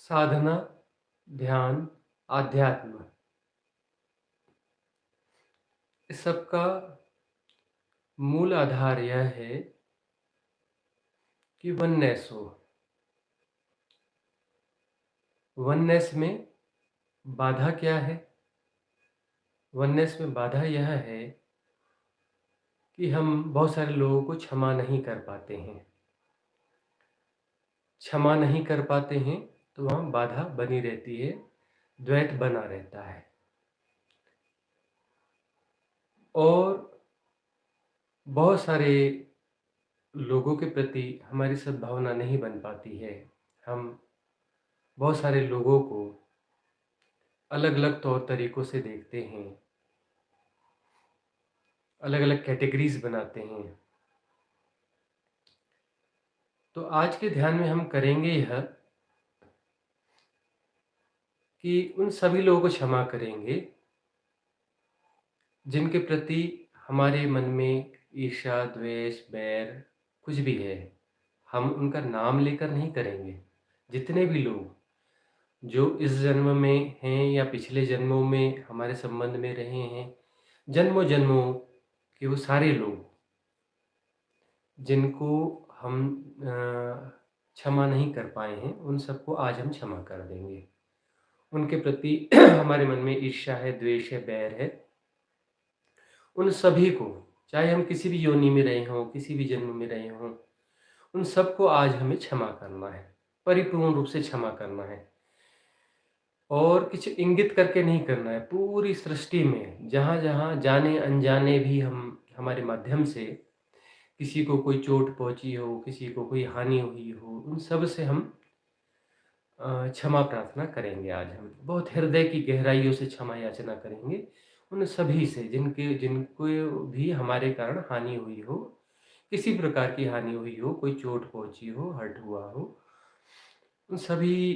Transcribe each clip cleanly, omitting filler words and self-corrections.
साधना, ध्यान, आध्यात्म, इस सब का मूल आधार यह है कि वननेस हो। वननेस में बाधा क्या है? वननेस में बाधा यह है कि हम बहुत सारे लोगों को क्षमा नहीं कर पाते हैं। क्षमा नहीं कर पाते हैं तो वहाँ बाधा बनी रहती है, द्वैत बना रहता है और बहुत सारे लोगों के प्रति हमारी सद्भावना नहीं बन पाती है। हम बहुत सारे लोगों को अलग अलग तौर तरीक़ों से देखते हैं, अलग अलग कैटेगरीज बनाते हैं। तो आज के ध्यान में हम करेंगे यह कि उन सभी लोगों को क्षमा करेंगे जिनके प्रति हमारे मन में ईर्ष्या, द्वेष, बैर कुछ भी है। हम उनका नाम लेकर नहीं करेंगे। जितने भी लोग जो इस जन्म में हैं या पिछले जन्मों में हमारे संबंध में रहे हैं, जन्मों जन्मों के वो सारे लोग जिनको हम क्षमा नहीं कर पाए हैं, उन सबको आज हम क्षमा कर देंगे। उनके प्रति हमारे मन में ईर्ष्या है, द्वेष है, बैर है, उन सभी को, चाहे हम किसी भी योनि में रहे हों, किसी भी जन्म में रहे हों, उन सबको आज हमें क्षमा करना है, परिपूर्ण रूप से क्षमा करना है। और कुछ इंगित करके नहीं करना है। पूरी सृष्टि में जहाँ जहाँ जाने अनजाने भी हम हमारे माध्यम से किसी को कोई चोट पहुँची हो, किसी को कोई हानि हुई हो, उन सब से हम क्षमा प्रार्थना करेंगे। आज हम बहुत हृदय की गहराइयों से क्षमा याचना करेंगे उन सभी से जिनको भी हमारे कारण हानि हुई हो, किसी प्रकार की हानि हुई हो, कोई चोट पहुँची हो, हर्ट हुआ हो, उन सभी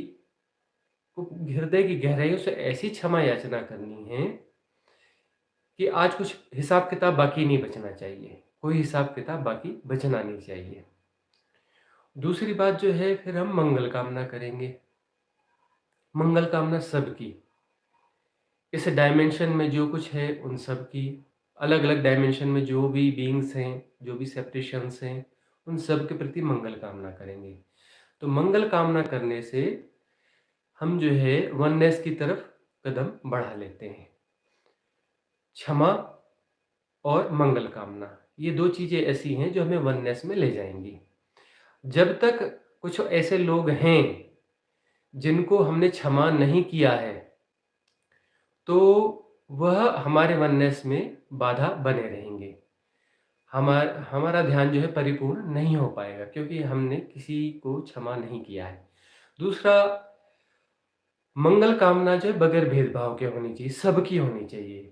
को हृदय की गहराइयों से ऐसी क्षमा याचना करनी है कि आज कुछ हिसाब किताब बाकी नहीं बचना चाहिए। कोई हिसाब किताब बाकी बचना नहीं चाहिए। दूसरी बात जो है, फिर हम मंगल कामना करेंगे। मंगल कामना सबकी, इस डायमेंशन में जो कुछ है उन सब की, अलग अलग डायमेंशन में जो भी बीइंग्स हैं, जो भी सेपरेशंस हैं, उन सब के प्रति मंगल कामना करेंगे। तो मंगल कामना करने से हम जो है वननेस की तरफ कदम बढ़ा लेते हैं। क्षमा और मंगल कामना, ये दो चीज़ें ऐसी हैं जो हमें वननेस में ले जाएंगी। जब तक कुछ ऐसे लोग हैं जिनको हमने क्षमा नहीं किया है, तो वह हमारे वननेस में बाधा बने रहेंगे। हमारा ध्यान जो है परिपूर्ण नहीं हो पाएगा, क्योंकि हमने किसी को क्षमा नहीं किया है। दूसरा, मंगल कामना जो है बगैर भेदभाव के होनी चाहिए, सबकी होनी चाहिए।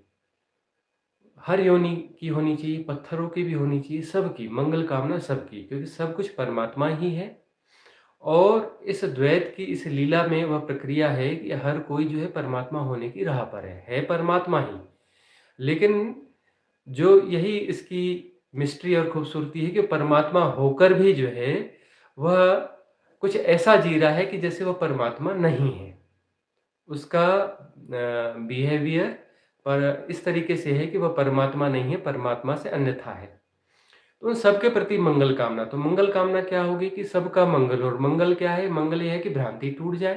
हर योनि की होनी चाहिए, पत्थरों की भी होनी चाहिए, सबकी मंगल कामना सबकी, क्योंकि सब कुछ परमात्मा ही है। और इस द्वैत की इस लीला में वह प्रक्रिया है कि हर कोई जो है परमात्मा होने की राह पर है परमात्मा ही। लेकिन जो यही इसकी मिस्ट्री और खूबसूरती है कि परमात्मा होकर भी जो है वह कुछ ऐसा जी रहा है कि जैसे वह परमात्मा नहीं है। उसका बिहेवियर पर इस तरीके से है कि वह परमात्मा नहीं है, परमात्मा से अन्यथा है। तो उन सबके प्रति मंगल कामना। तो मंगल कामना क्या होगी कि सबका मंगल। और मंगल क्या है? मंगल यह है कि भ्रांति टूट जाए,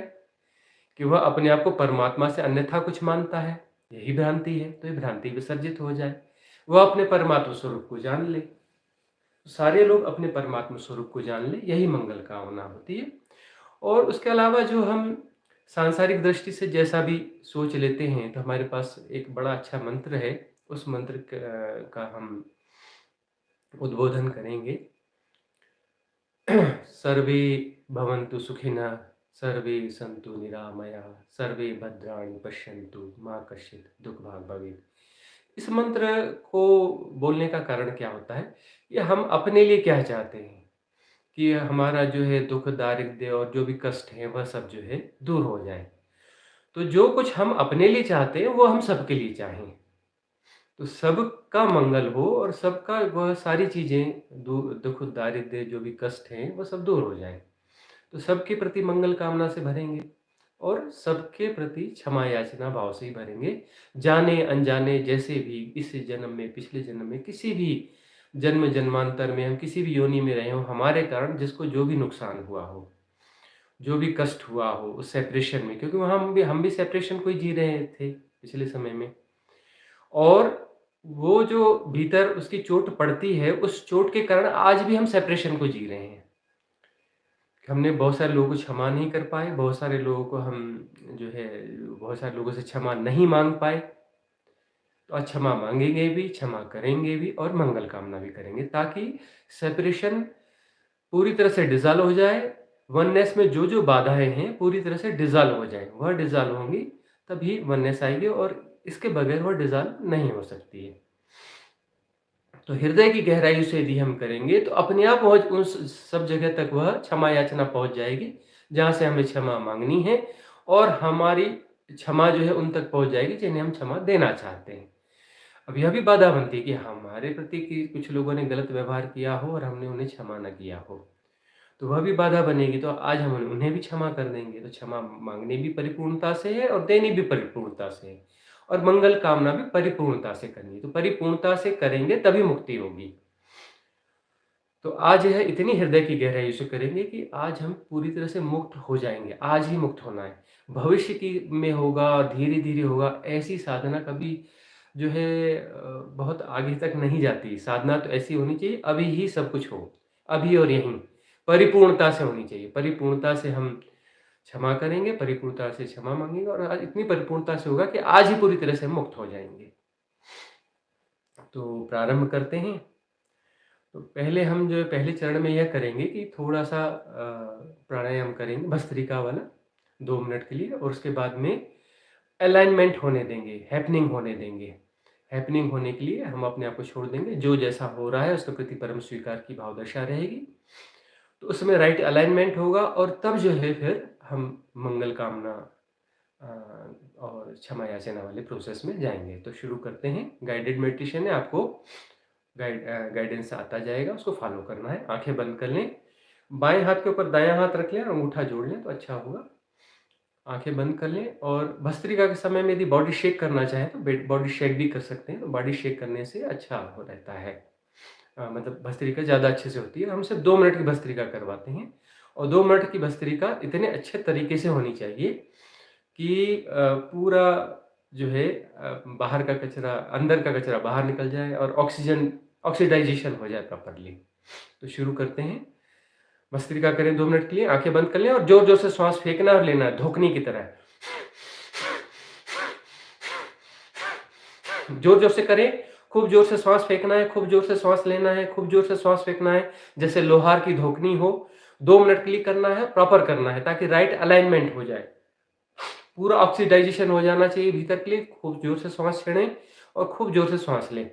कि वह अपने आप को परमात्मा से अन्यथा कुछ मानता है, यही भ्रांति है, तो ये भ्रांति विसर्जित हो जाए, वह अपने परमात्मा स्वरूप को जान ले। तो सारे लोग अपने परमात्मा स्वरूप को जान ले, यही मंगल कामना होती है। और उसके अलावा जो हम सांसारिक दृष्टि से जैसा भी सोच लेते हैं, तो हमारे पास एक बड़ा अच्छा मंत्र है। उस मंत्र का हम उद्बोधन करेंगे। सर्वे भवन्तु सुखिनः, सर्वे सन्तु निरामयाः, सर्वे भद्राणि पश्यन्तु मा कश्चित् दुःखभाग् भवेत्। इस मंत्र को बोलने का कारण क्या होता है? ये हम अपने लिए क्या चाहते हैं कि हमारा जो है दुःख, दारिद्र्य और जो भी कष्ट है वह सब जो है दूर हो जाए। तो जो कुछ हम अपने लिए चाहते हैं वो हम सबके लिए चाहें, तो सबका मंगल हो और सबका वह सारी चीज़ें दुःख, दारिद्र्य, जो भी कष्ट हैं, वो सब दूर हो जाएँ। तो सबके प्रति मंगल कामना से भरेंगे। और सबके प्रति क्षमा याचना भाव से ही भरेंगे। जाने अनजाने जैसे भी इस जन्म में, पिछले जन्म में, किसी भी जन्म जन्मांतर में हम किसी भी योनि में रहे हों, हमारे कारण जिसको जो भी नुकसान हुआ हो, जो भी कष्ट हुआ हो उस सेपरेशन में, क्योंकि वहाँ हम भी सेपरेशन को ही जी रहे थे पिछले समय में। और वो जो भीतर उसकी चोट पड़ती है, उस चोट के कारण आज भी हम सेपरेशन को जी रहे हैं। हमने बहुत सारे लोगों को क्षमा नहीं कर पाए, बहुत सारे लोगों को हम जो है बहुत सारे लोगों से क्षमा नहीं माँग पाए। तो आज क्षमा माँगेंगे भी, क्षमा करेंगे भी और मंगल कामना भी करेंगे, ताकि सेपरेशन पूरी तरह से डिसॉल्व हो जाए। वननेस में जो-जो बाधाएँ हैं पूरी तरह से डिसॉल्व हो जाएँ। वह डिसॉल्व होंगी तभी वननेस आएगी, और इसके बगैर वह डिसॉल्व नहीं हो सकती है। तो हृदय की गहराई से यदि हम करेंगे तो अपने आप पहुँच उस सब जगह तक वह क्षमा याचना पहुँच जाएगी, जहाँ से हमें क्षमा माँगनी है, और हमारी क्षमा जो है उन तक पहुँच जाएगी जिन्हें हम क्षमा देना चाहते हैं। अब यह भी बाधा बनती है कि हमारे प्रति कि कुछ लोगों ने गलत व्यवहार किया हो और हमने उन्हें क्षमा ना किया हो, तो वह भी बाधा बनेगी। तो आज हम उन्हें भी क्षमा कर देंगे, तो क्षमा माँगनी भी परिपूर्णता से है और देनी भी परिपूर्णता से है, और मंगल कामना भी परिपूर्णता से करनी है। तो परिपूर्णता से करेंगे तभी मुक्ति होगी। तो आज यह इतनी हृदय की गहराई से करेंगे कि आज हम पूरी तरह से मुक्त हो जाएँगे, आज ही मुक्त होना है। भविष्य की में होगा, धीरे-धीरे होगा, ऐसी साधना कभी जो है बहुत आगे तक नहीं जाती। साधना तो ऐसी होनी चाहिए, अभी ही सब कुछ हो, अभी और यहीं। परिपूर्णता से होनी चाहिए, परिपूर्णता से हम क्षमा करेंगे, परिपूर्णता से क्षमा माँगेंगे, और आज इतनी परिपूर्णता से होगा कि आज ही पूरी तरह से मुक्त हो जाएँगे। तो प्रारंभ करते हैं। तो पहले हम जो है पहले चरण में यह करेंगे कि थोड़ा-सा प्राणायाम करेंगे भस्त्रिका वाला 2 मिनट के लिए, और उसके बाद में अलाइनमेंट होने देंगे, हैपनिंग होने देंगे। हैपनिंग होने के लिए हम अपने आप को छोड़ देंगे, जो जैसा हो रहा है उसके प्रति परम स्वीकार की भावदशा रहेगी। तो उस समय राइट अलाइनमेंट होगा, और तब जो है फिर हम मंगल कामना अ, और क्षमा याचना वाले प्रोसेस में जाएँगे। तो शुरू करते हैं। गाइडेड मेडिटेशन है, आपको गाइडेंस आता जाएगा, उसको फॉलो करना है। आँखें बंद कर लें, बाएँ हाथ के ऊपर दायाँ हाथ रख लें और अंगूठा जोड़ लें तो अच्छा होगा। आँखें बंद कर लें, और भस्त्रिका के समय में यदि बॉडी शेक करना चाहें तो बॉडी शेक भी कर सकते हैं, तो बॉडी शेक करने से अच्छा हो रहता है। मतलब भस्त्रिका ज़्यादा अच्छे से होती है। हम सिर्फ 2 मिनट की भस्त्रिका करवाते हैं, और 2 मिनट की भस्त्रिका इतने अच्छे तरीके से होनी चाहिए कि पूरा जो है बाहर का कचरा, अंदर का कचरा बाहर निकल जाए और ऑक्सीडाइजेशन हो जाए प्रॉपर्ली। तो शुरू करते हैं। भस्त्रिका करें 2 मिनट के लिए, आँखें बंद कर लें और ज़ोर-ज़ोर से श्वास फेंकना और लेना है, धोखनी की तरह। ज़ोर-ज़ोर से करें, खूब ज़ोर से श्वास फेंकना है, खूब ज़ोर से श्वास लेना है, खूब ज़ोर से श्वास फेंकना है, जैसे लोहार की धोखनी हो। 2 मिनट के लिए करना है, प्रॉपर करना है, ताकि राइट अलाइनमेंट हो जाए। पूरा ऑक्सीडाइजेशन हो जाना चाहिए भीतर के लिए। खूब ज़ोर से श्वास छेड़ें और खूब ज़ोर से श्वास लें।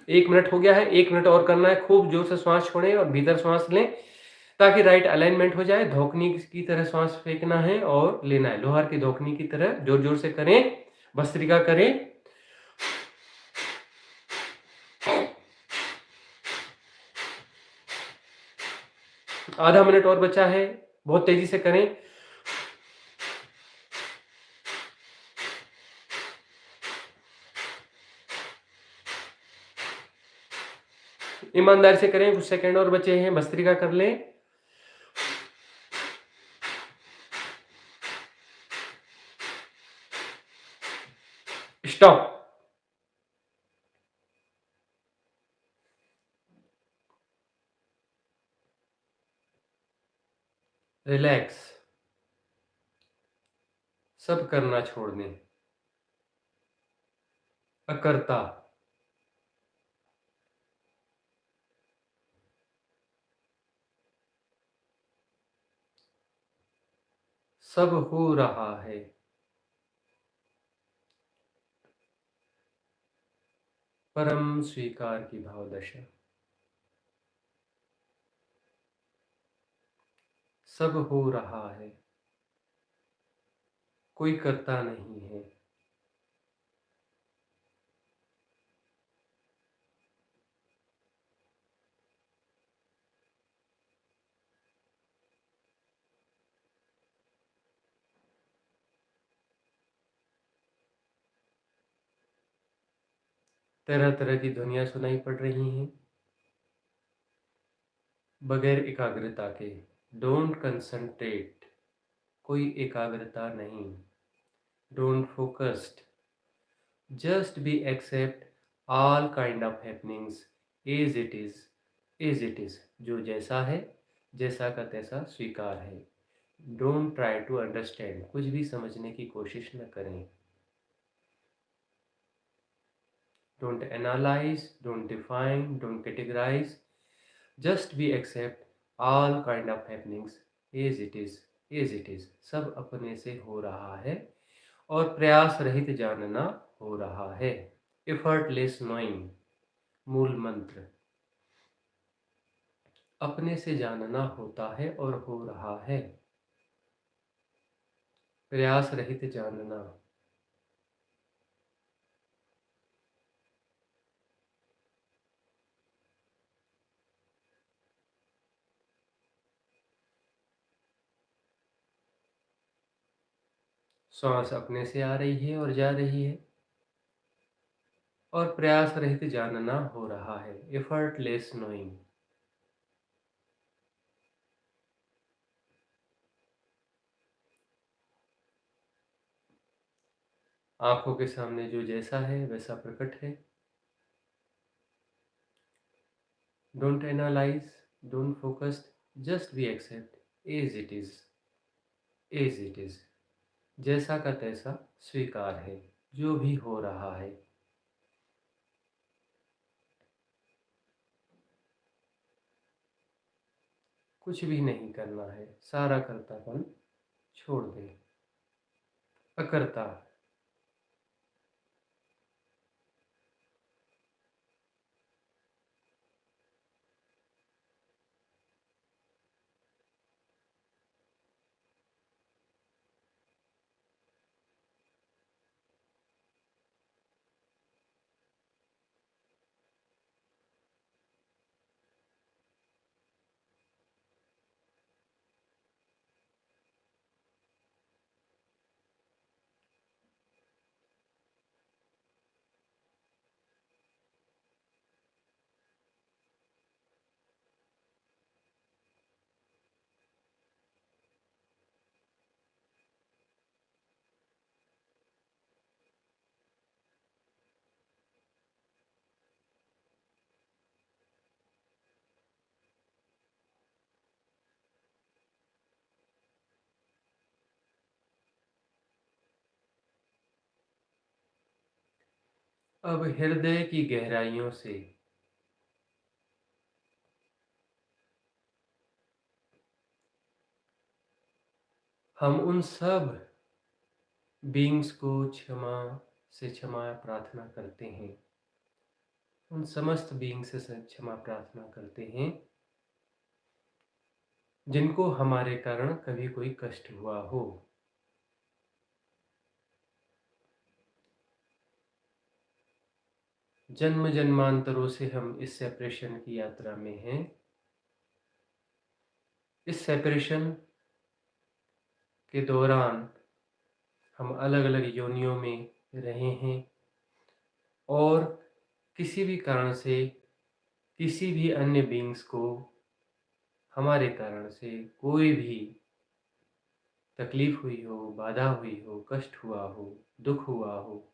1 मिनट हो गया है, 1 मिनट और करना है। खूब ज़ोर से श्वास छोड़ें और भीतर श्वास लें, ताकि राइट अलाइनमेंट हो जाए। धोखनी की तरह श्वास फेंकना है और लेना है, लोहार की धोखनी की तरह ज़ोर-ज़ोर से करें, भस्त्रिका करें। आधा मिनट और बचा है, बहुत तेज़ी से करें। ईमानदारी से करें, कुछ सेकंड और बचे हैं, भस्त्रिका कर लें। स्टॉप। रिलैक्स। सब करना छोड़ दें। अकर्ता। सब हो रहा है। परम स्वीकार की भावदशा। सब हो रहा है, कोई कर्ता नहीं है। तरह तरह की ध्वनियाँ सुनाई पड़ रही हैं बगैर एकाग्रता के। डोंट कंसंट्रेट, कोई एकाग्रता नहीं। Don't focused, just be accept all kind of happenings as it is, as it is, जो जैसा है जैसा का तैसा स्वीकार है। डोंट ट्राई टू अंडरस्टैंड, कुछ भी समझने की कोशिश न करें। Don't analyse, don't define, don't categorise, just be accept all kind of happenings as it is, as it is, सब अपने से हो रहा है और प्रयास रहित जानना हो रहा है। एफर्टलेस नोइंग, मूल मंत्र। अपने से जानना होता है और हो रहा है, प्रयास रहित जानना। सांस अपने से आ रही है और जा रही है और प्रयास रहित जानना हो रहा है। Effortless knowing. आंखों के सामने जो जैसा है वैसा प्रकट है। Don't analyse, don't focus, just be accept as it is, as it is, जैसा का तैसा स्वीकार है, जो भी हो रहा है। कुछ भी नहीं करना है, सारा कर्तापन छोड़ दें। अकर्ता। अब हृदय की गहराइयों से हम उन सब बीइंग्स को क्षमा से क्षमा प्रार्थना करते हैं, उन समस्त बीइंग से क्षमा प्रार्थना करते हैं जिनको हमारे कारण कभी कोई कष्ट हुआ हो। जन्म जन्मांतरों से हम इस सेपरेशन की यात्रा में हैं। इस सेपरेशन के दौरान हम अलग अलग योनियों में रहे हैं और किसी भी कारण से किसी भी अन्य बीइंग्स को हमारे कारण से कोई भी तकलीफ हुई हो, बाधा हुई हो, कष्ट हुआ हो, दुख हुआ हो,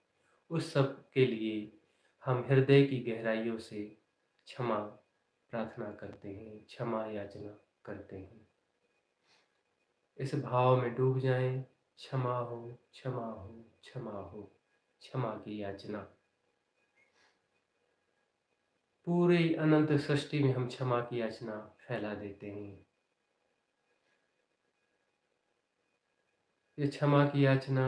उस सब के लिए हम हृदय की गहराइयों से क्षमा प्रार्थना करते हैं, क्षमा याचना करते हैं। इस भाव में डूब जाएं। क्षमा हो, क्षमा हो, क्षमा हो, क्षमा की याचना। पूरी अनंत सृष्टि में हम क्षमा की याचना फैला देते हैं। ये क्षमा की याचना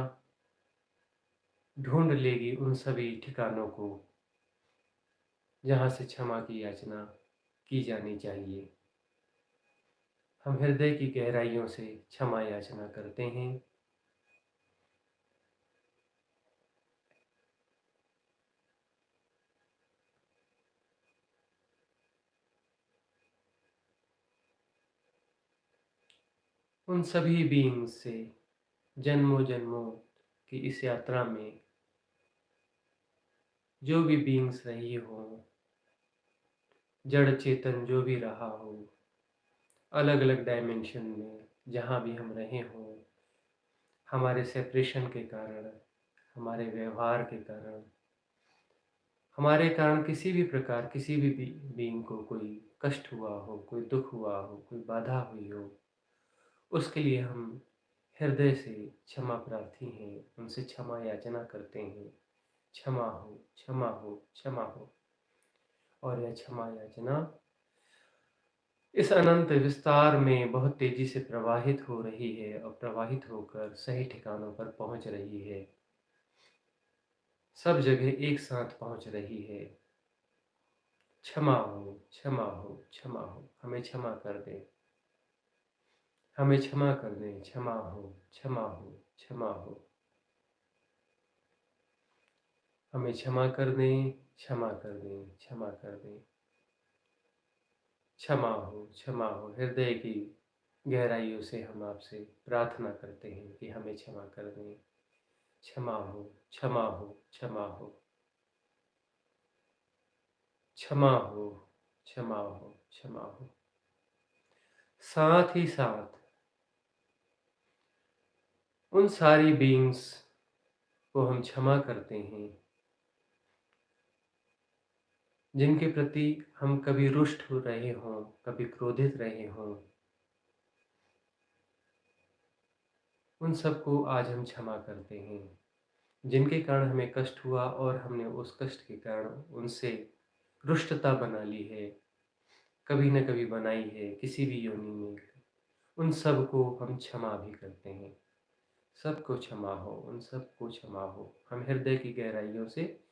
ढूंढ लेगी उन सभी ठिकानों को जहाँ से क्षमा की याचना की जानी चाहिए। हम हृदय की गहराइयों से क्षमा याचना करते हैं। उन सभी बीइंग्स से जन्मों जन्मों की इस यात्रा में जो भी बीइंग्स रही हो, जड़ चेतन जो भी रहा हो, अलग अलग डायमेंशन में जहाँ भी हम रहे हों, हमारे सेपरेशन के कारण, हमारे व्यवहार के कारण, हमारे कारण किसी भी प्रकार किसी भी बीइंग को कोई कष्ट हुआ हो, कोई दुख हुआ हो, कोई बाधा हुई हो, उसके लिए हम हृदय से क्षमा प्रार्थी हैं, उनसे क्षमा याचना करते हैं। क्षमा हो, क्षमा हो, क्षमा हो। और यह क्षमा याचना इस अनंत विस्तार में बहुत तेजी से प्रवाहित हो रही है और प्रवाहित होकर सही ठिकानों पर पहुंच रही है, सब जगह एक साथ पहुंच रही है। क्षमा हो, क्षमा हो, क्षमा हो। हमें क्षमा कर दें, हमें क्षमा कर दें। क्षमा हो, क्षमा हो, क्षमा हो। हमें क्षमा कर दें, क्षमा कर दें, क्षमा कर दें। क्षमा हो, क्षमा हो। हृदय की गहराइयों से हम आपसे प्रार्थना करते हैं कि हमें क्षमा कर दें। क्षमा हो, क्षमा हो, क्षमा हो। क्षमा हो, क्षमा हो, क्षमा हो। साथ ही साथ उन सारी बीइंग्स को हम क्षमा करते हैं जिनके प्रति हम कभी रुष्ट हो रहे हों, कभी क्रोधित रहे हों। उन सबको आज हम क्षमा करते हैं, जिनके कारण हमें कष्ट हुआ और हमने उस कष्ट के कारण उनसे रुष्टता बना ली है, कभी न कभी बनाई है किसी भी योनि में। उन सबको हम क्षमा भी करते हैं। सबको क्षमा हो, उन सबको क्षमा हो। हम हृदय की गहराइयों से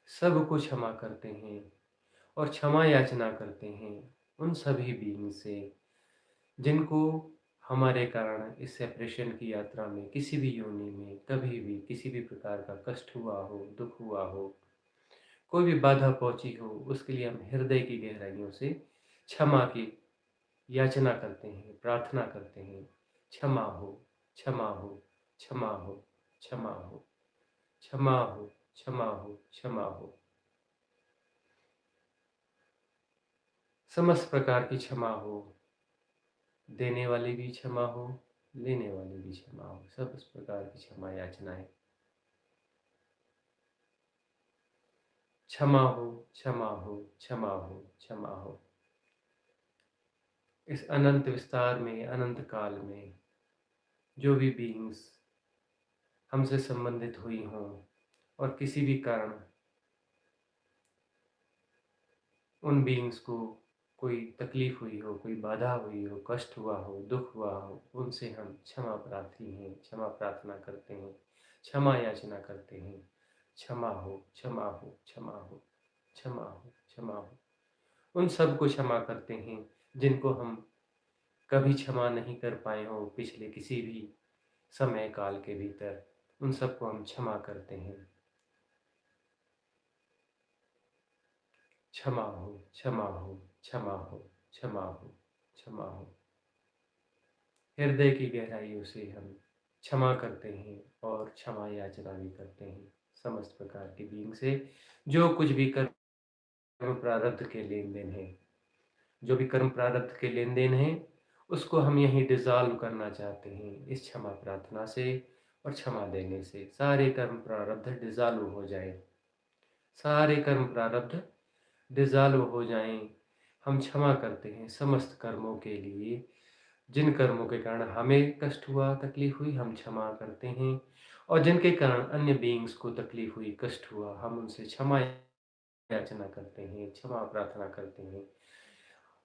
सबको क्षमा करते हैं और क्षमा याचना करते हैं उन सभी बीइंग से जिनको हमारे कारण इस सेपरेशन की यात्रा में किसी भी योनि में कभी भी किसी भी प्रकार का कष्ट हुआ हो, दुख हुआ हो, कोई भी बाधा पहुंची हो, उसके लिए हम हृदय की गहराइयों से क्षमा की याचना करते हैं, प्रार्थना करते हैं। क्षमा हो, क्षमा हो, क्षमा हो, क्षमा हो, क्षमा हो, क्षमा हो, क्षमा हो। समस्त प्रकार की क्षमा हो, देने वाली भी क्षमा हो, लेने वाली भी क्षमा हो। सब इस प्रकार की क्षमा याचनाएं। क्षमा हो, क्षमा हो, क्षमा हो, क्षमा हो। इस अनंत विस्तार में, अनंत काल में जो भी बीइंग्स हमसे संबंधित हुई हों और किसी भी कारण उन बीइंग्स को कोई तकलीफ हुई हो, कोई बाधा हुई हो, कष्ट हुआ हो, दुख हुआ हो, उनसे हम क्षमा प्रार्थी हैं, क्षमा प्रार्थना करते हैं, क्षमा याचना करते हैं। क्षमा हो, क्षमा हो, क्षमा हो, क्षमा हो, क्षमा हो। उन सब को क्षमा करते हैं जिनको हम कभी क्षमा नहीं कर पाए हों पिछले किसी भी समय काल के भीतर। उन सबको हम क्षमा करते हैं। क्षमा हो, क्षमा हो, क्षमा हो, क्षमा हो, क्षमा हो। हृदय की गहराइयों से हम क्षमा करते हैं और क्षमा याचना भी करते हैं समस्त प्रकार की बीइंग से। जो कुछ भी कर्म प्रारब्ध के लेन देन है, जो भी कर्म प्रारब्ध के लेन देन है, उसको हम यहीं डिसॉल्व करना चाहते हैं इस क्षमा प्रार्थना से और क्षमा देने से। सारे कर्म प्रारब्ध डिसॉल्व हो जाए, सारे कर्म प्रारब्ध डिसॉल्व हो जाएं। हम क्षमा करते हैं समस्त कर्मों के लिए, जिन कर्मों के कारण हमें कष्ट हुआ, तकलीफ हुई, हम क्षमा करते हैं। और जिनके कारण अन्य बीइंग्स को तकलीफ हुई, कष्ट हुआ, हम उनसे क्षमा याचना करते हैं, क्षमा प्रार्थना करते हैं।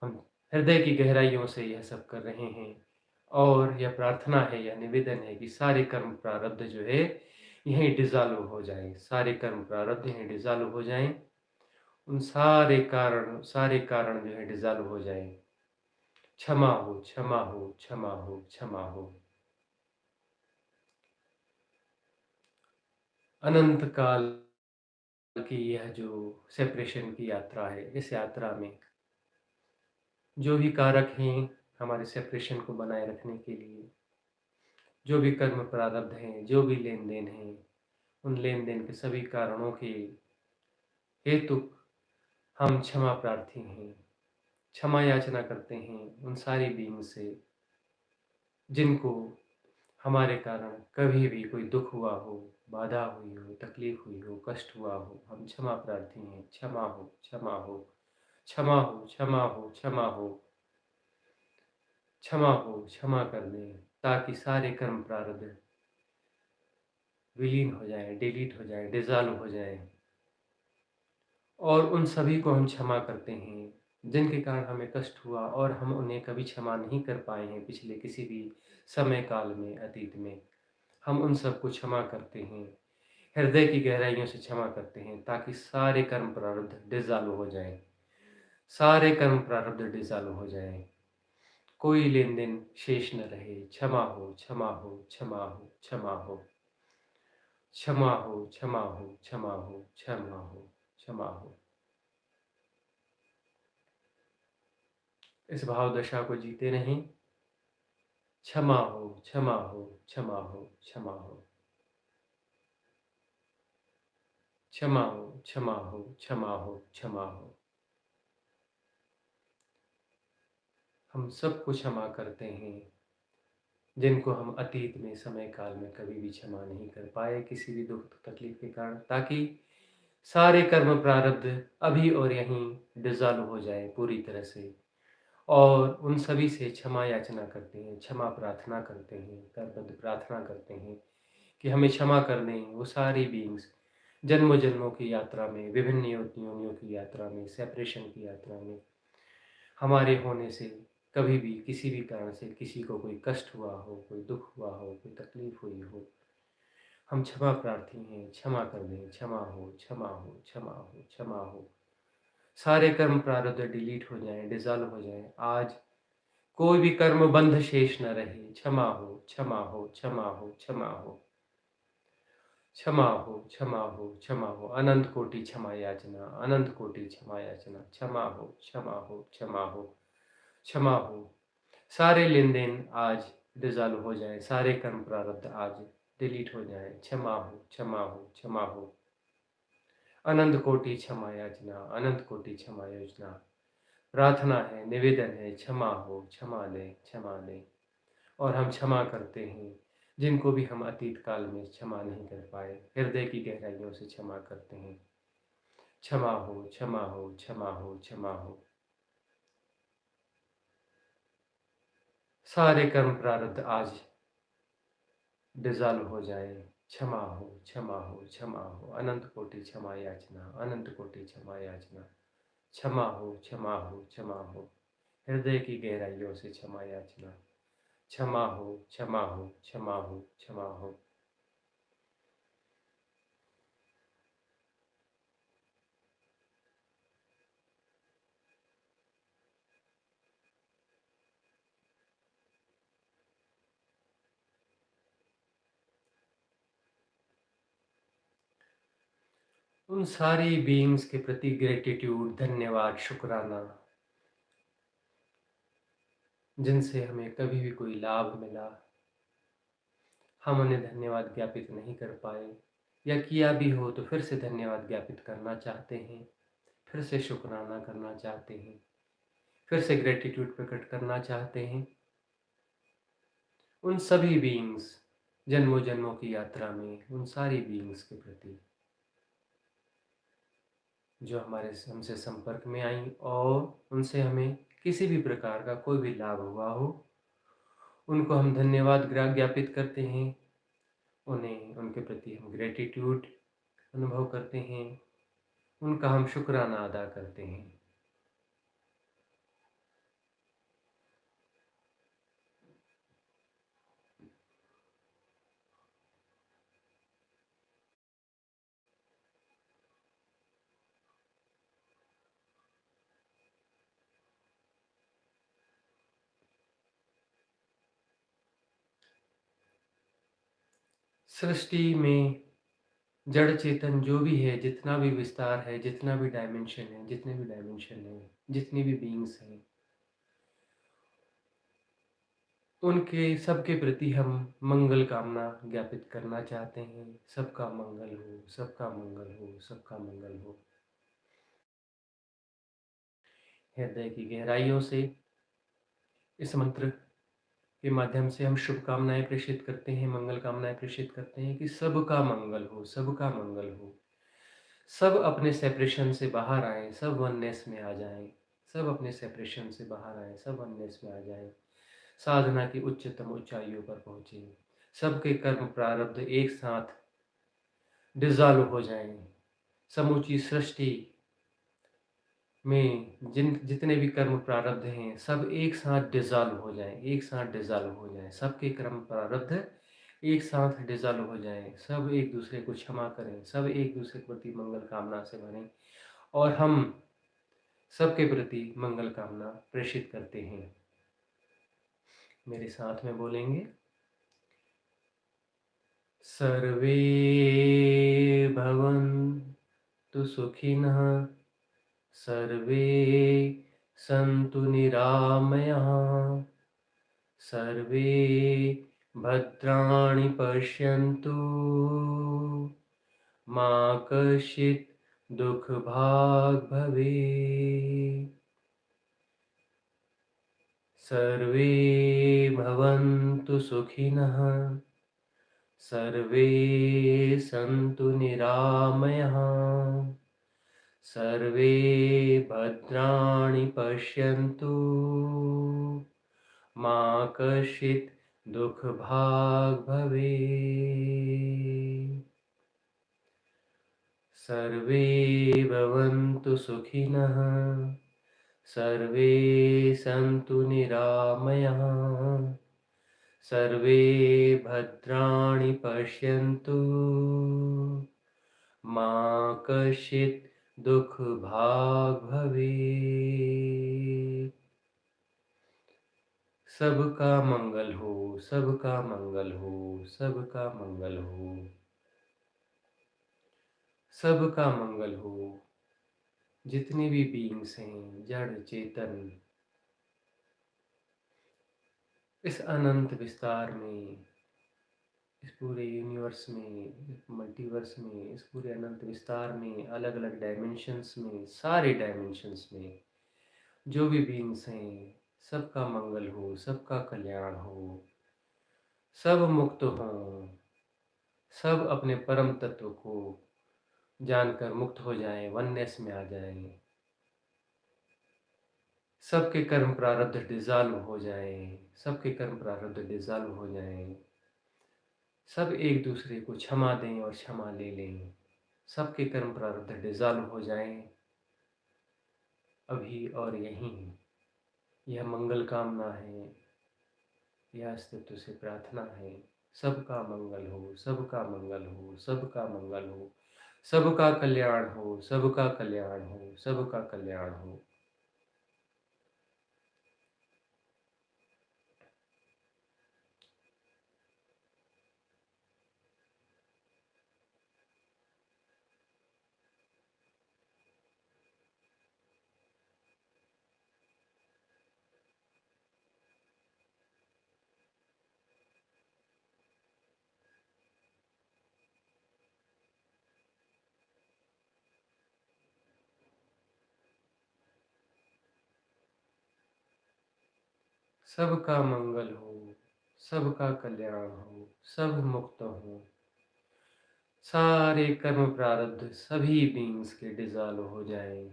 हम हृदय की गहराइयों से यह सब कर रहे हैं और यह प्रार्थना है, यह निवेदन है कि सारे कर्म प्रारब्ध जो है यहीं डिसॉल्व हो जाए, सारे कर्म प्रारब्ध यहीं डिसॉल्व हो जाएं। उन सारे कारण जो है डिसॉल्व हो जाएं। क्षमा हो, क्षमा हो, क्षमा हो, क्षमा हो। अनंत काल की यह जो सेपरेशन की यात्रा है, इस यात्रा में जो भी कारक हैं हमारे सेपरेशन को बनाए रखने के लिए, जो भी कर्म प्रारब्ध हैं, जो भी लेन देन हैं, उन लेन देन के सभी कारणों के हेतु हम क्षमा प्रार्थी हैं, क्षमा याचना करते हैं उन सारी बीइंग से जिनको हमारे कारण कभी भी कोई दुख हुआ हो, बाधा हुई हो, तकलीफ हुई हो, कष्ट हुआ हो। हम क्षमा प्रार्थी हैं, क्षमा हो, क्षमा हो, क्षमा हो, क्षमा हो, क्षमा हो, क्षमा हो, क्षमा कर दें, ताकि सारे कर्म प्रारब्ध विलीन हो जाएं, डिलीट हो जाएं, डिसॉल्व हो जाएं। और उन सभी को हम क्षमा करते हैं जिनके कारण हमें कष्ट हुआ और हम उन्हें कभी क्षमा नहीं कर पाए हैं पिछले किसी भी समय काल में, अतीत में। हम उन सबको क्षमा करते हैं, हृदय की गहराइयों से क्षमा करते हैं, ताकि सारे कर्म प्रारब्ध डिसॉल्व हो जाएं, सारे कर्म प्रारब्ध डिसॉल्व हो जाएं, कोई लेन देन शेष न रहे। क्षमा हो, क्षमा हो, क्षमा हो, क्षमा हो, क्षमा हो, क्षमा हो, क्षमा हो, क्षमा हो, क्षमा हो। इस भाव दशा को जीते रहें। क्षमा हो, क्षमा हो, क्षमा हो, क्षमा हो, क्षमा हो, क्षमा हो, क्षमा हो, क्षमा हो। हम सबको क्षमा करते हैं जिनको हम अतीत में, समय काल में कभी भी क्षमा नहीं कर पाए किसी भी दुख तकलीफ के कारण, ताकि सारे कर्म प्रारब्ध अभी और यहीं डिसॉल्व हो जाए पूरी तरह से। और उन सभी से क्षमा याचना करते हैं, क्षमा प्रार्थना करते हैं, करबद्ध प्रार्थना करते हैं कि हमें क्षमा कर दें वो सारी बीइंग्स जन्मों जन्मों की यात्रा में, विभिन्न योनियों की यात्रा में, सेपरेशन की यात्रा में हमारे होने से कभी भी किसी भी कारण से किसी को कोई कष्ट हुआ हो, कोई दुख हुआ हो, कोई तकलीफ हुई हो। हम क्षमा प्रार्थी हैं, क्षमा कर दें, क्षमा हो, क्षमा हो, क्षमा हो, क्षमा हो। सारे कर्म प्रारब्ध डिलीट हो जाएं, डिसॉल्व हो जाएं। आज कोई भी कर्म बंध शेष न रहे। क्षमा हो, क्षमा हो, क्षमा हो, क्षमा हो, क्षमा हो, क्षमा हो, क्षमा हो। अनंत कोटि क्षमा याचना, अनंत कोटि क्षमा याचना। क्षमा हो, क्षमा हो, क्षमा हो, क्षमा हो। सारे लेन देन आज डिसॉल्व हो जाए, सारे कर्म प्रारब्ध आज डिलीट हो जाए। क्षमा हो, क्षमा हो, क्षमा हो। अनंत कोटि क्षमा याचना, अनंत कोटि क्षमा योजना। प्रार्थना है, निवेदन है, क्षमा हो, क्षमा लें, क्षमा लें। और हम क्षमा करते हैं जिनको भी हम अतीत काल में क्षमा नहीं कर पाए, हृदय की गहराइयों से क्षमा करते हैं। क्षमा हो, क्षमा हो, क्षमा हो, क्षमा हो। सारे कर्म प्रारब्ध आज डिसॉल्व हो जाए। क्षमा हो, क्षमा हो, क्षमा हो। अनंत कोटि क्षमा याचना, अनंत कोटि क्षमा याचना। क्षमा हो, क्षमा हो, क्षमा हो। हृदय की गहराइयों से क्षमा याचना। क्षमा हो, क्षमा हो, क्षमा हो, क्षमा हो। उन सारी बीइंग्स के प्रति ग्रेटिट्यूड, धन्यवाद, शुक्राना, जिनसे हमें कभी भी कोई लाभ मिला, हम उन्हें धन्यवाद ज्ञापित नहीं कर पाए, या किया भी हो तो फिर से धन्यवाद ज्ञापित करना चाहते हैं, फिर से शुक्राना करना चाहते हैं, फिर से ग्रेटिट्यूड प्रकट करना चाहते हैं उन सभी बीइंग्स, जन्मों जन्मों की यात्रा में उन सारी बीइंग्स के प्रति जो हमारे हमसे संपर्क में आई और उनसे हमें किसी भी प्रकार का कोई भी लाभ हुआ हो, उनको हम धन्यवाद ज्ञापित करते हैं। उन्हें, उनके प्रति हम ग्रेटिट्यूड अनुभव करते हैं, उनका हम शुक्राना अदा करते हैं। सृष्टि में जड़ चेतन जो भी है, जितना भी विस्तार है, जितना भी डायमेंशन है, जितने भी डायमेंशन है, जितनी भी बीइंग्स हैं, उनके सबके प्रति हम मंगल कामना ज्ञापित करना चाहते हैं। सबका मंगल हो, सबका मंगल हो, सबका मंगल हो। हृदय की गहराइयों से इस मंत्र के माध्यम से हम शुभकामनाएं प्रेषित करते हैं, मंगल कामनाएं प्रेषित करते हैं कि सबका मंगल हो, सबका मंगल हो। सब अपने सेपरेशन से बाहर आएँ, सब वननेस में आ जाएँ, सब अपने सेपरेशन से बाहर आएँ, सब वननेस में आ जाएँ। साधना की उच्चतम ऊंचाइयों पर पहुँचे। सबके कर्म प्रारब्ध एक साथ डिज़ॉल्व हो जाएँ। समूची सृष्टि में जितने भी कर्म प्रारब्ध हैं, सब एक साथ डिज़ॉल्व हो जाएँ, एक साथ डिज़ॉल्व हो जाएँ। सबके कर्म प्रारब्ध एक साथ डिज़ॉल्व हो जाएँ। सब एक दूसरे को क्षमा करें, सब एक दूसरे के प्रति मंगल कामना से भरें और हम सबके प्रति मंगल कामना प्रेषित करते हैं। मेरे साथ में बोलेंगे, सर्वे भवन्तु सुखिनः, सर्वे सन्तु निरामयाः, सर्वे भद्राणि पश्यन्तु, मा कश्चित् दुःखभाग् भवेत्। सर्वे भवन्तु सुखिनः, सर्वे सन्तु निरामयाः, सर्वे भद्राणि पश्यन्तु, मा कश्चित् दुःखभाग् भवेत्। सर्वे भवन्तु सुखिनः, सर्वे सन्तु निरामयाः, सर्वे भद्राणि पश्यन्तु, मा कश्चित् दुःखभाग् भवेत्। सबका मंगल हो, सबका मंगल हो, सबका मंगल हो, सबका मंगल हो। जितने भी बीइंग्स हैं, जड़ चेतन, इस अनंत विस्तार में, इस पूरे यूनिवर्स में, मल्टीवर्स में, इस पूरे अनंत विस्तार में, अलग अलग डायमेंशंस में, सारे डायमेंशंस में जो भी बीइंग्स हैं, सबका मंगल हो, सबका कल्याण हो, सब मुक्त हों, सब अपने परम तत्व को जानकर मुक्त हो जाएं, वननेस में आ जाएं। सबके कर्म प्रारब्ध डिज़ॉल्व हो जाएं, सबके कर्म प्रारब्ध डिज़ॉल्व हो जाएं। सब एक दूसरे को क्षमा दें और क्षमा ले लें। सबके कर्म प्रारब्ध डिज़ॉल्व हो जाएं, अभी और यहीं। यह मंगल कामना है, यह अस्तित्व से प्रार्थना है। सबका मंगल हो, सबका मंगल हो, सबका मंगल हो, सबका कल्याण हो, सबका कल्याण हो, सबका कल्याण हो। सबका मंगल हो, सबका कल्याण हो, सब मुक्त हो, सारे कर्म प्रारब्ध सभी बीइंग्स के डिज़ॉल्व हो जाएं।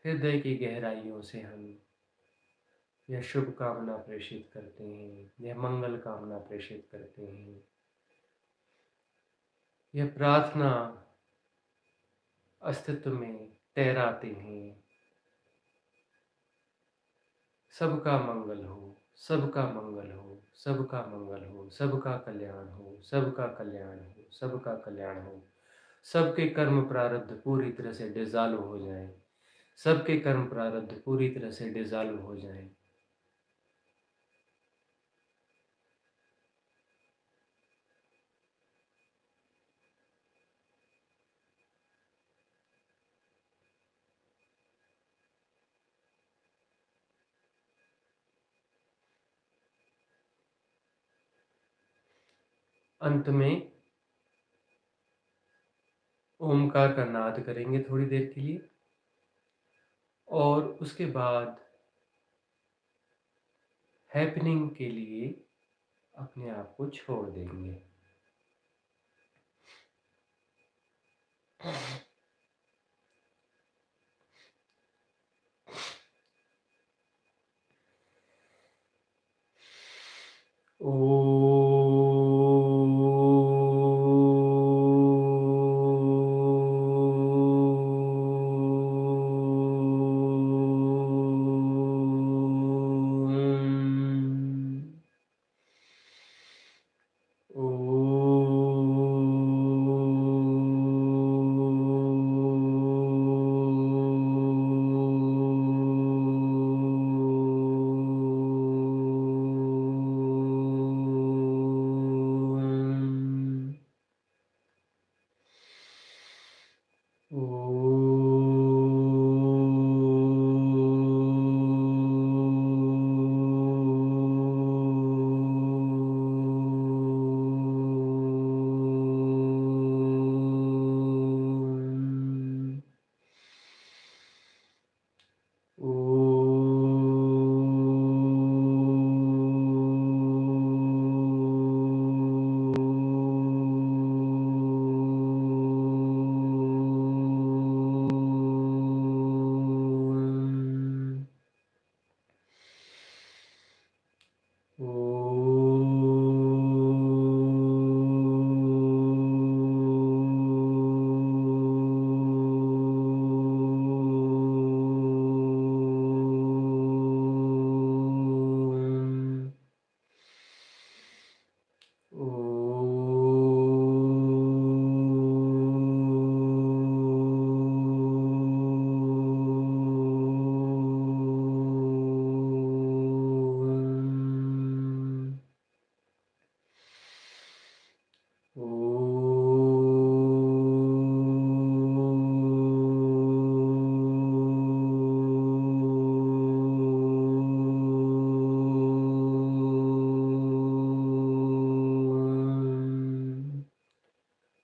हृदय की गहराइयों से हम यह शुभ कामना प्रेषित करते हैं, यह मंगल कामना प्रेषित करते हैं। यह प्रार्थना अस्तित्व में तैराते हैं। सबका मंगल हो, सबका मंगल हो, सबका मंगल हो, सबका कल्याण हो, सबका कल्याण हो, सबका कल्याण हो। सबके कर्म प्रारब्ध पूरी तरह से डिज़ॉल्व हो जाएं, सबके कर्म प्रारब्ध पूरी तरह से डिज़ॉल्व हो जाएं। अंत में ओमकार का नाद करेंगे थोड़ी देर के लिए। और उसके बाद हैपनिंग के लिए अपने आप को छोड़ देंगे।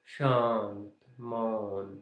शांत, मौन।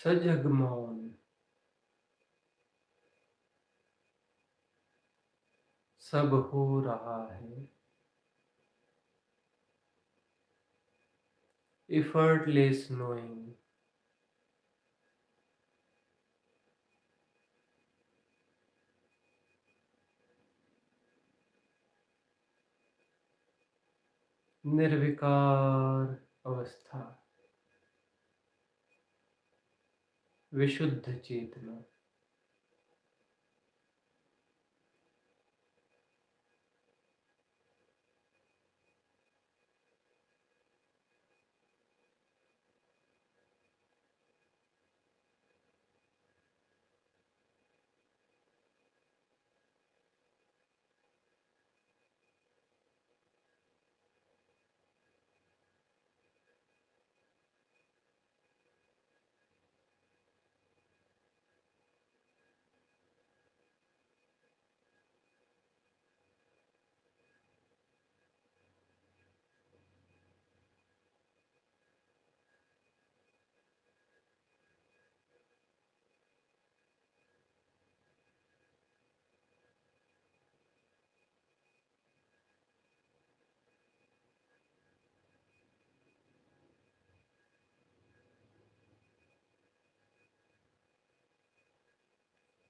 सजग मौन, सब हो रहा है। effortless knowing, निर्विकार अवस्था, विशुद्ध चेतना।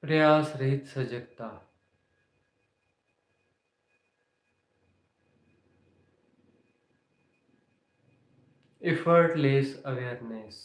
प्रयास रहित सजगता, effortless awareness,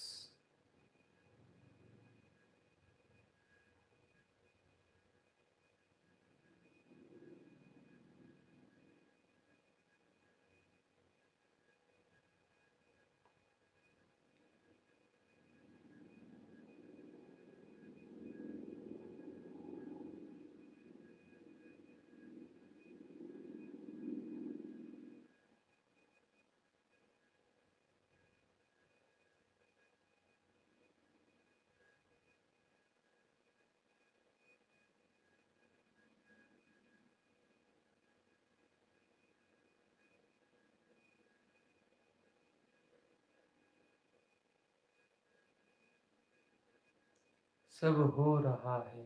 सब हो रहा है।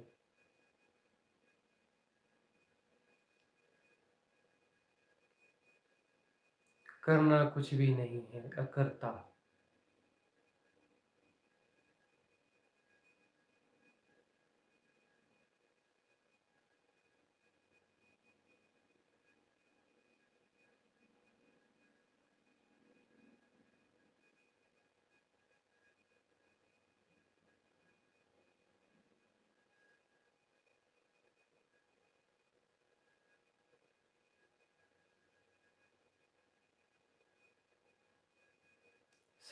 करना कुछ भी नहीं है, अकर्ता।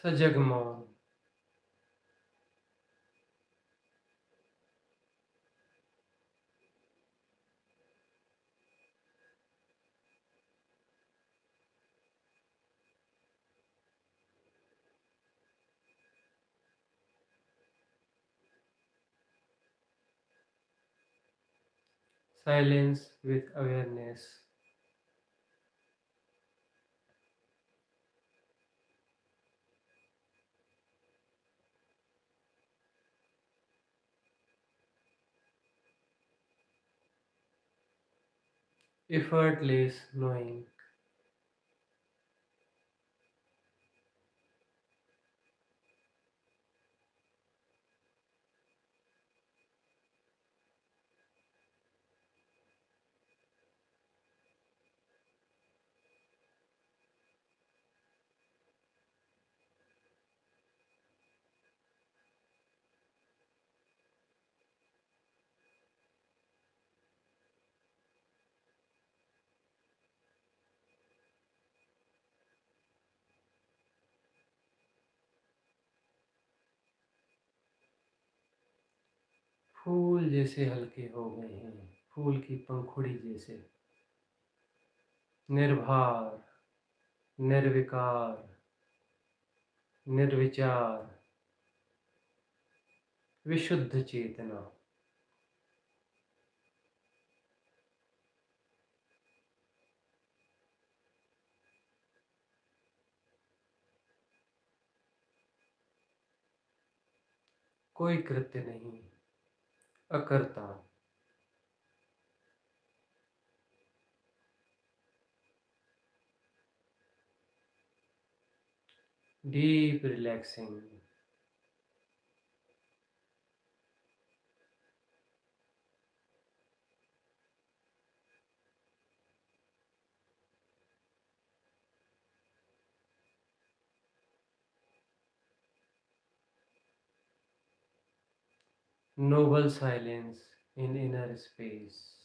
सजग मौन, silence with awareness, effortless knowing, फूल जैसे हल्के हो गए हैं, फूल की पंखुड़ी जैसे। निर्भार, निर्विकार, निर्विचार, विशुद्ध चेतना। कोई कृत्य नहीं, अकर्ता। Deep relaxing. Noble silence in inner space.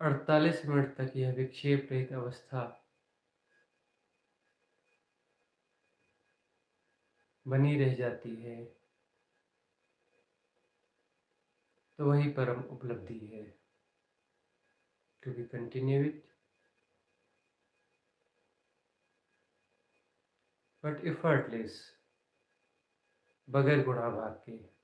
48 minute तक यह विक्षेप रहित अवस्था बनी रह जाती है, तो वही परम उपलब्धि है। To be continue with, but effortless, बगैर गुणाभाग के।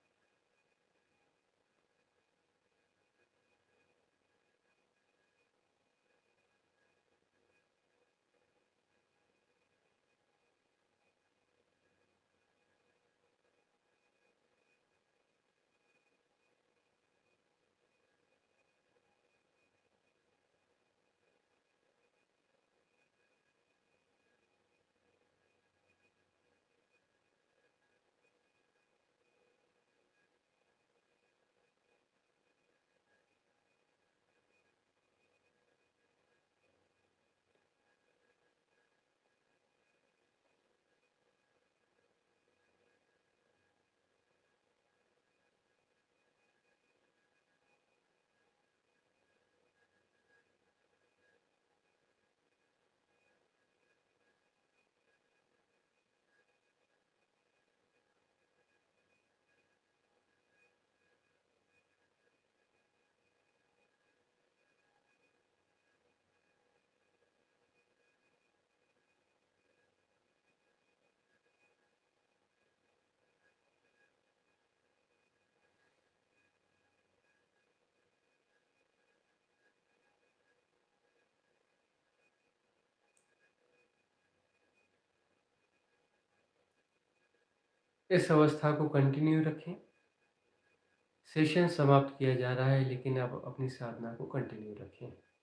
इस अवस्था को कंटिन्यू रखें। सेशन समाप्त किया जा रहा है, लेकिन आप अपनी साधना को कंटिन्यू रखें।